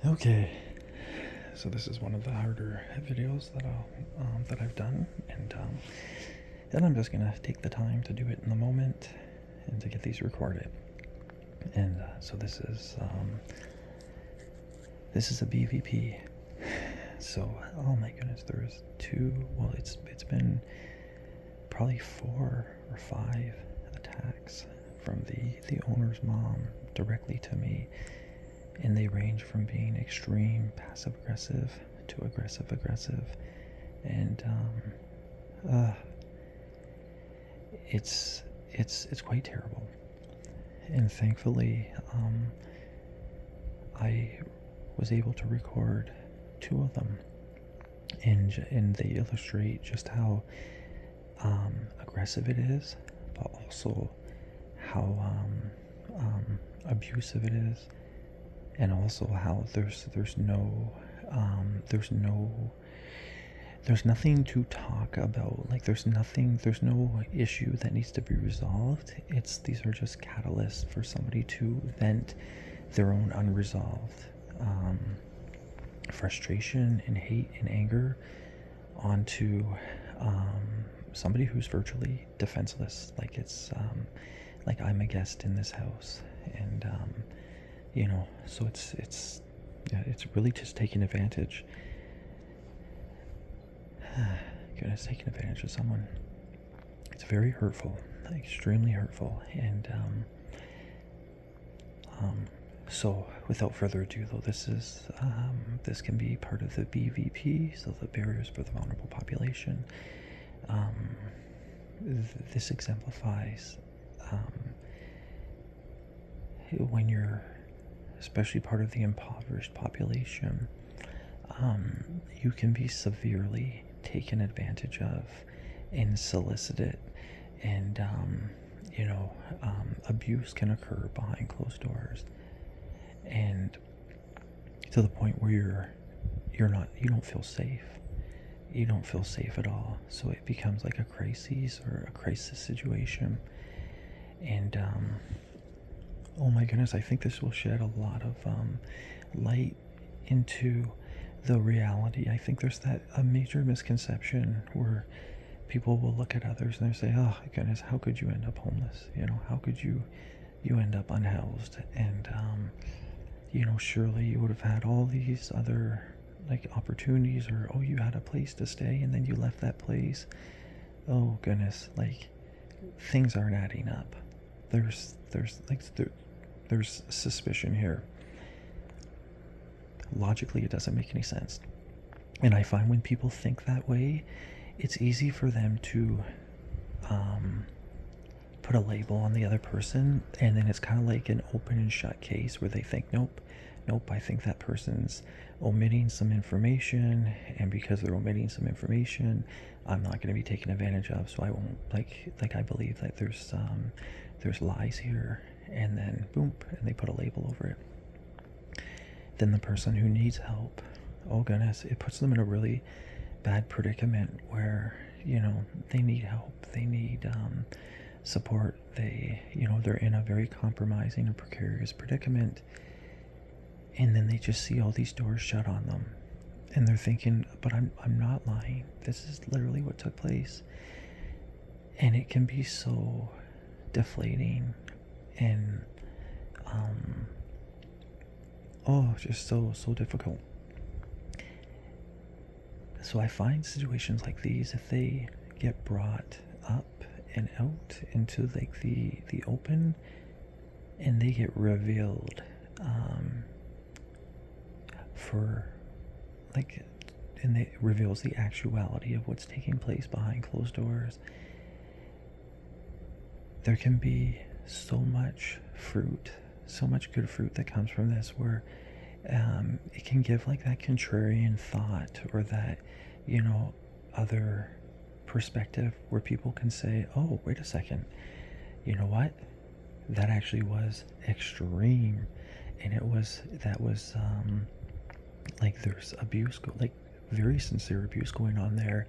Okay, so this is one of the harder videos that I've done, and I'm just gonna take the time to do it in the moment and to get these recorded. And so this is a BVP. So oh my goodness, there's two. Well, it's been probably 4 or 5 attacks from the owner's mom directly to me, and they range from being extreme passive aggressive to aggressive aggressive, and it's quite terrible. And thankfully, I was able to record 2 of them, and they illustrate just how aggressive it is, but also how abusive it is, and also how there's nothing to talk about. Like there's no issue that needs to be resolved. These are just catalysts for somebody to vent their own unresolved frustration and hate and anger onto somebody who's virtually defenseless. Like I'm a guest in this house, and so it's really just taking advantage. Goodness, taking advantage of someone. It's very hurtful, extremely hurtful, and so without further ado, though, this can be part of the BVP, so the barriers for the vulnerable population. This exemplifies when you're especially part of the impoverished population, you can be severely taken advantage of and solicited, and abuse can occur behind closed doors, and to the point where you don't feel safe. You don't feel safe at all. So it becomes like a crisis or a crisis situation, and oh my goodness, I think this will shed a lot of light into the reality. I think there's a major misconception where people will look at others and they say, "Oh goodness, how could you end up homeless? How could you end up unhoused? And surely you would have had all these other like opportunities, or oh, you had a place to stay and then you left that place. Oh goodness, like things aren't adding up. There's suspicion here. Logically, it doesn't make any sense. And I find when people think that way, it's easy for them to put a label on the other person, and then it's kind of like an open and shut case where they think, nope, I think that person's omitting some information, and because they're omitting some information, I'm not going to be taken advantage of, so I won't, like I believe that there's lies here, and then boom, and they put a label over it. Then the person who needs help, oh goodness, it puts them in a really bad predicament where they need help, they need support, they're in a very compromising and precarious predicament, and then they just see all these doors shut on them, and they're thinking, but I'm not lying, this is literally what took place. And it can be so deflating and just so difficult. So I find situations like these, if they get brought up and out into like the open, and they get revealed for like, and it reveals the actuality of what's taking place behind closed doors, there can be so much fruit, so much good fruit that comes from this, where it can give like that contrarian thought, or that other perspective, where people can say, oh wait a second, you know what, that actually was extreme, and that was like there's abuse, like very sincere abuse going on there,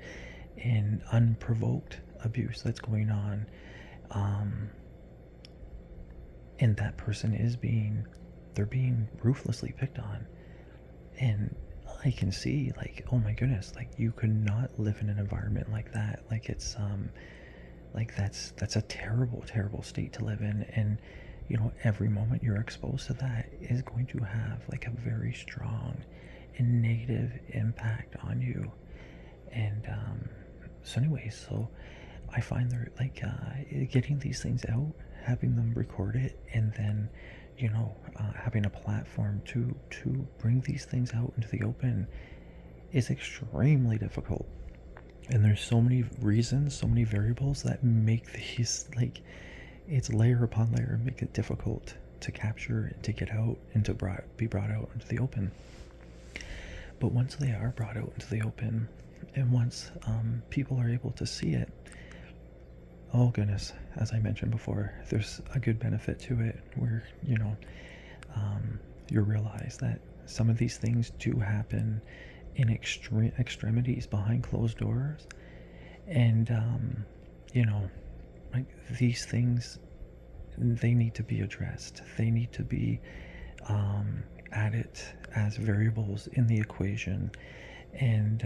and unprovoked abuse that's going on, and that person they're being ruthlessly picked on. And I can see, like, oh my goodness, like you could not live in an environment like that. Like it's like that's a terrible, terrible state to live in. And every moment you're exposed to that is going to have like a very strong and negative impact on you. And so anyways, so I find they're like getting these things out, having them record it, and then having a platform to bring these things out into the open is extremely difficult. And there's so many reasons, so many variables that make these, like, it's layer upon layer, make it difficult to capture and to get out and to be brought out into the open. But once they are brought out into the open, and once people are able to see it, oh goodness, as I mentioned before, there's a good benefit to it where you realize that some of these things do happen in extremities behind closed doors. And like these things, they need to be addressed. They need to be added as variables in the equation. And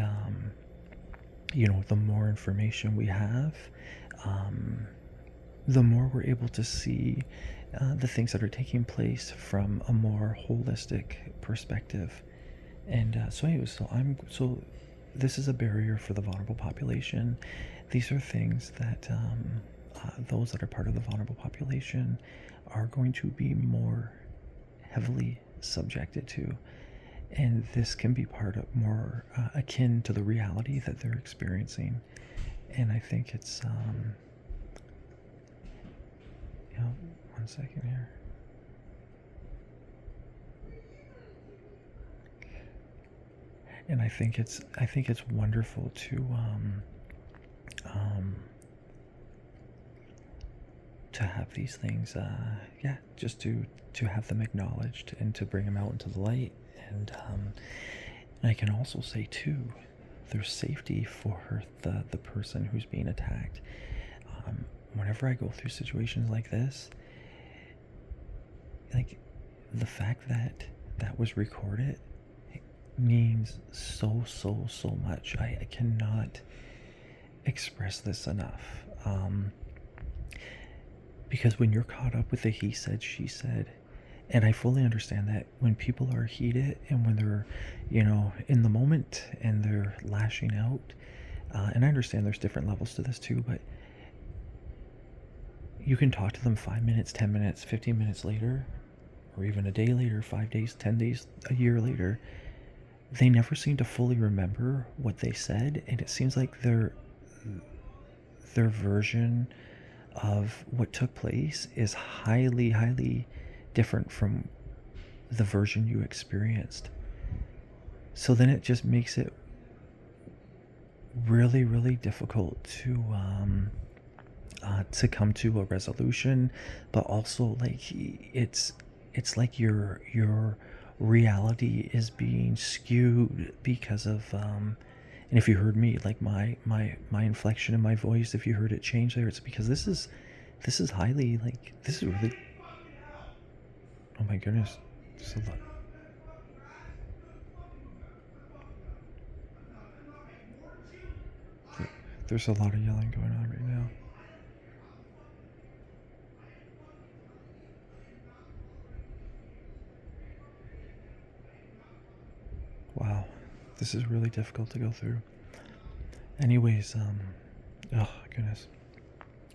the more information we have, the more we're able to see the things that are taking place from a more holistic perspective. And so this is a barrier for the vulnerable population. These are things that those that are part of the vulnerable population are going to be more heavily subjected to. And this can be part of more akin to the reality that they're experiencing. And I think it's, one second here. And I think it's wonderful to have these things, just to have them acknowledged and to bring them out into the light. And I can also say too, there's safety for the person who's being attacked. Whenever I go through situations like this, like the fact that that was recorded means so much. I cannot express this enough. Because when you're caught up with the he said, she said, and I fully understand that when people are heated and when they're, in the moment and they're lashing out, and I understand there's different levels to this too, but you can talk to them 5 minutes, 10 minutes, 15 minutes later, or even a day later, 5 days, 10 days, a year later. They never seem to fully remember what they said, and it seems like their version of what took place is highly different from the version you experienced. So then it just makes it really difficult to come to a resolution, but also like it's like your reality is being skewed because of and if you heard me, like my inflection in my voice, if you heard it change there, it's because this is highly, like, this is really, oh my goodness, there's a lot. There's a lot of yelling going on right now. Wow, this is really difficult to go through. Anyways, oh goodness,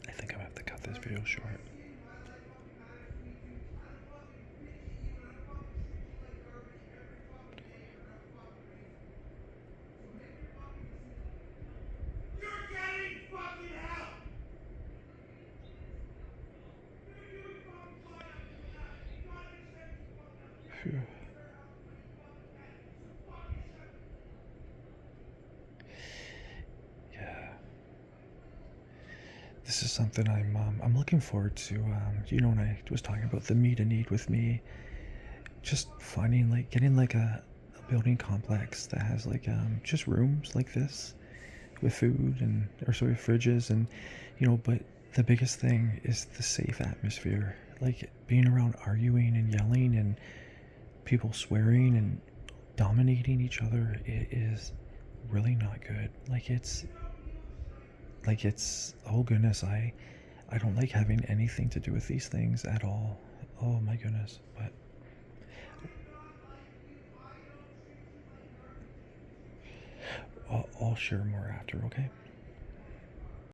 I think I'm gonna have to cut this video short. Phew. Yeah, this is something I'm looking forward to. When I was talking about the meet and eat with me, just finding, like, getting like a building complex that has like just rooms like this with food and, or sorry, fridges, and but the biggest thing is the safe atmosphere, like being around arguing and yelling and people swearing and dominating each other is really not good. It's oh goodness, I don't like having anything to do with these things at all. Oh my goodness. But I'll share more after, okay?